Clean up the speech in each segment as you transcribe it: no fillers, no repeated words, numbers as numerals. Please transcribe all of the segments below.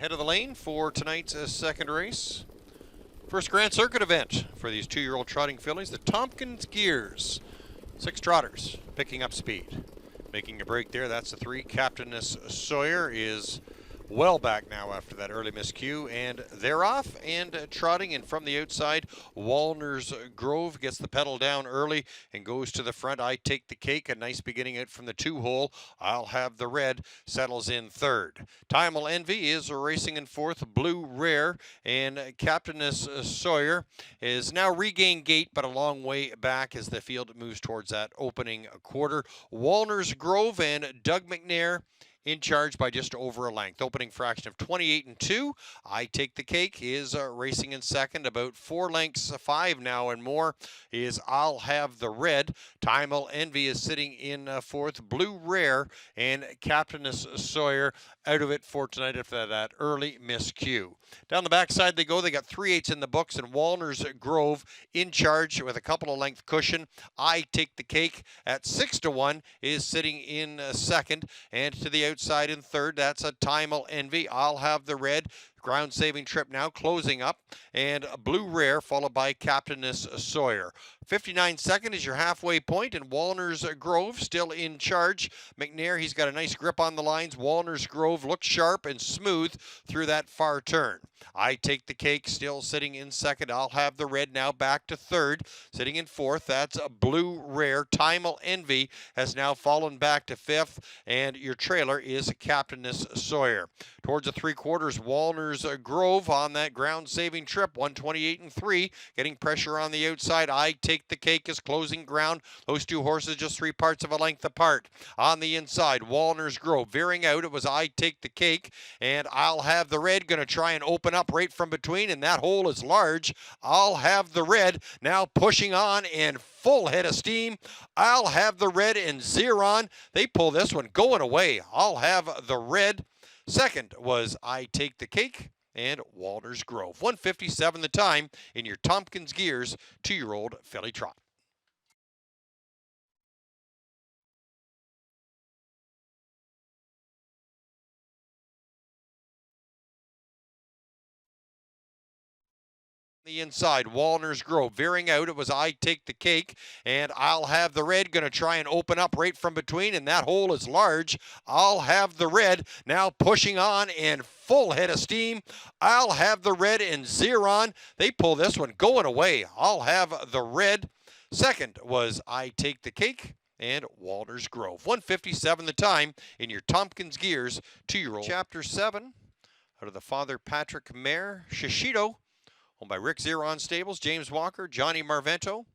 Head of the lane for tonight's second race. First Grand Circuit event for these 2-year-old trotting fillies, the Tompkins Gears. 6 trotters picking up speed. Making a break there, that's the 3. Captainess Sawyer is well back now after that early miscue, and they're off and trotting. And from the outside, Walner's Grove gets the pedal down early and goes to the front. I Take the Cake, a nice beginning out from the 2-hole. I'll Have the Red settles in third. Time'll Envy is racing in fourth. Blue Rare and Captainess Sawyer is now regained gate, but a long way back as the field moves towards that opening quarter. Walner's Grove and Doug McNair in charge by just over a length. Opening fraction of 28-2. I Take the Cake is racing in second. About 4 lengths, 5 now and more, is I'll Have the Red. Time'll Envy is sitting in fourth. Blue Rare and Captainess Sawyer out of it for tonight after that early miscue. Down the backside they go. They got 3/8 in the books, and Walner's Grove in charge with a couple of length cushion. I Take the Cake at 6-1 is sitting in second, and to the outside in third, that's a Time'll Envy. I'll Have the Red. Ground saving trip now closing up, and Blue Rare followed by Captainess Sawyer. 59 second is your halfway point, and Walner's Grove still in charge. McNair, he's got a nice grip on the lines. Walner's Grove looks sharp and smooth through that far turn. I Take the Cake still sitting in second. I'll Have the Red now back to third. Sitting in fourth, that's a Blue Rare. Time'll Envy has now fallen back to fifth, and your trailer is Captainess Sawyer. Towards the 3/4, Walner's Grove on that ground saving trip, 128-3, getting pressure on the outside. I Take the Cake is closing ground. Those 2 horses just 3 parts of a length apart. On the inside, Walner's Grove veering out. It was I Take the Cake, and I'll Have the Red going to try and open up right from between, and that hole is large. I'll Have the Red now pushing on and full head of steam. I'll Have the Red and Xeron. They pull this one going away. I'll Have the Red. Second was I Take the Cake and Walner's Grove. 1:57 the time in your Tompkins Gears 2-year-old filly trot. The inside, Walner's Grove veering out. It was I Take the Cake, and I'll Have the Red going to try and open up right from between, and that hole is large. I'll Have the Red now pushing on and full head of steam. I'll Have the Red and Xeron. They pull this one going away. I'll Have the Red. Second was I Take the Cake and Walner's Grove. 1:57 the time in your Tompkins Gears 2-year-old. Chapter 7 out of the Father Patrick mare, Shishito, owned by Rick Xeron Stables, James Walker, Johnny Marvento.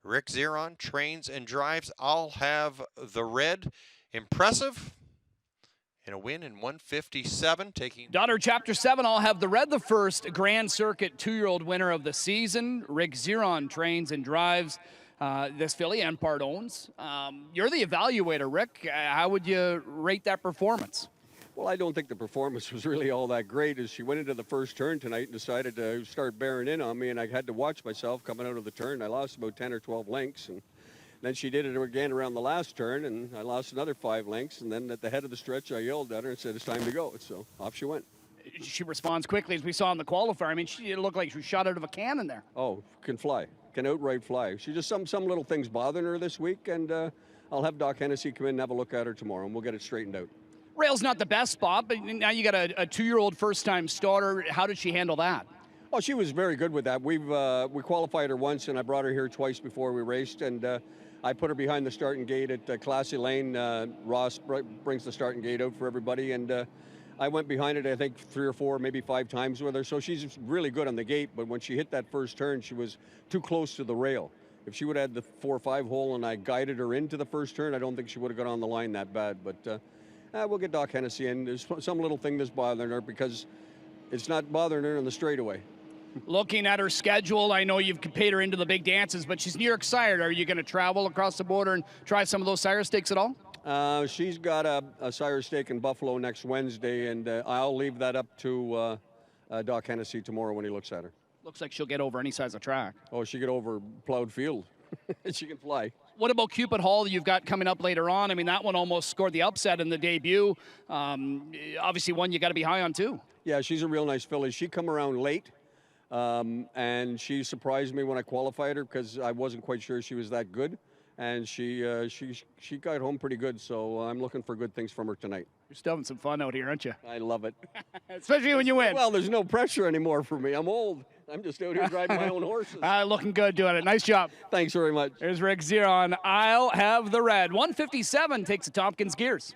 Rick Xeron trains and drives I'll Have the Red. Impressive. And a win in 1:57, taking... Daughter, Chapter 7, I'll Have the Red, the first Grand Circuit 2-year-old winner of the season. Rick Xeron trains and drives this filly and part owns. You're the evaluator, Rick. How would you rate that performance? Well, I don't think the performance was really all that great as she went into the first turn tonight and decided to start bearing in on me, and I had to watch myself coming out of the turn. I lost about 10 or 12 lengths, and then she did it again around the last turn, and I lost another 5 lengths, and then at the head of the stretch, I yelled at her and said, it's time to go, so off she went. She responds quickly, as we saw in the qualifier. I mean, it looked like she was shot out of a cannon there. Oh, can fly, can outright fly. She just, some little things bothering her this week, and I'll have Doc Hennessy come in and have a look at her tomorrow, and we'll get it straightened out. Rail's not the best spot, but now you got a 2-year-old first-time starter. How did she handle that? Oh, she was very good with that. We qualified her once, and I brought her here twice before we raced, and I put her behind the starting gate at Classy Lane. Ross brings the starting gate out for everybody, and I went behind it, I think, 3 or 4, maybe 5 times with her. So she's really good on the gate, but when she hit that first turn, she was too close to the rail. If she would have had the 4 or 5 hole and I guided her into the first turn, I don't think she would have got on the line that bad, but we'll get Doc Hennessy in. There's some little thing that's bothering her because it's not bothering her in the straightaway. Looking at her schedule, I know you've paid her into the big dances, but she's New York sired. Are you going to travel across the border and try some of those sire stakes at all? She's got a sire stake in Buffalo next Wednesday, and I'll leave that up to Doc Hennessy tomorrow when he looks at her. Looks like she'll get over any size of track. Oh, she'll get over plowed field. she can fly. What about Cupid Hall you've got coming up later on? I mean, that one almost scored the upset in the debut. Obviously one you got to be high on too. Yeah, she's a real nice filly. She come around late, and she surprised me when I qualified her because I wasn't quite sure she was that good. And she got home pretty good, so I'm looking for good things from her tonight. You're still having some fun out here, aren't you? I love it. Especially when you win. Well, there's no pressure anymore for me. I'm old. I'm just out here driving my own horses. Looking good doing it. Nice job. Thanks very much. There's Rick Ziron. I'll have the red. 157 takes the Tompkins Gears.